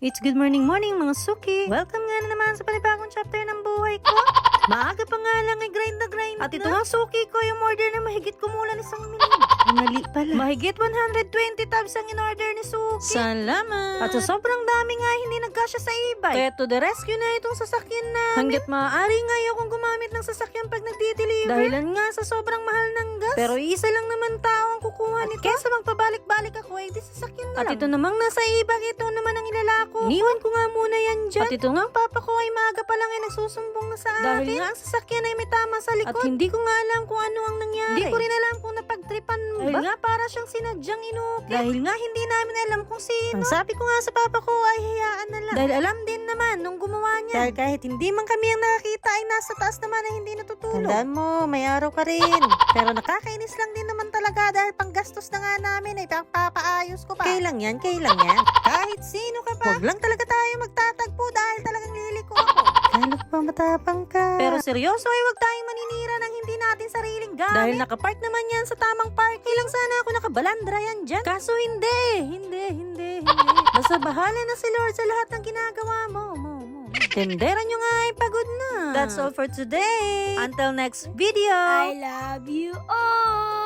It's good morning mga suki. Welcome nga na naman sa panibagong chapter ng buhay ko. Maaga pa nga lang grind na grind. At ito nga suki ko yung order na mahigit kumulan isang minuto. Mali pala. Mahigit 120 tabs ang in-order ni Suki. Salamat. At sa sobrang dami nga hindi nagkasya sa e-bike. Kaya to the rescue na itong sasakyan namin. Hanggat maaari nga akong gumamit ng sasakyan pag nagdi-deliver. Dahilan nga sa sobrang mahal ng gas. Pero isa lang naman tao ang kukuha nito. Kesa magpabalik-balik ako di sasakyan na lang. At ito namang nasa e-bike, ito naman ang ilalako. Iniwan ko nga muna yan dyan. At ito nga ang papa ko ay maaga pa lang ay nagsusumbong na sa akin. Dahil nga ang sasakyan ay may tama sa likod. At hindi ko nga alam kung ano ang nangyari. Hindi ko rin alam kung napagtripan mo ba? Dahil nga para siyang sinadyang inukit. Dahil nga hindi namin alam kung sino. Ang sabi ko nga sa papa ko ay hayaan na lang. Dahil alam din naman nung gumawa niya. Dahil kahit hindi man kami ang nakakita ay nasa taas naman ay hindi natutulog. Tandaan mo, may araw ka rin. Pero nakakainis lang din naman talaga dahil panggastos na nga namin ay papaayos ko pa. Kailang yan, kailang yan. Kahit sino ka pa. Huwag lang talaga tayo magtatagpo dahil talagang liliko ako. Kala ko pa matapang ka. Pero seryoso ay huwag tayong maninira ng hindi natin sariling gamit. Dahil nakapark naman yan sa tamang park. Ilang sana ako nakabalandra yan dyan. Kaso hindi. Basta bahala na si Lord sa lahat ng ginagawa mo. Tendera nyo nga ay pagod na. That's all for today. Until next video. I love you all.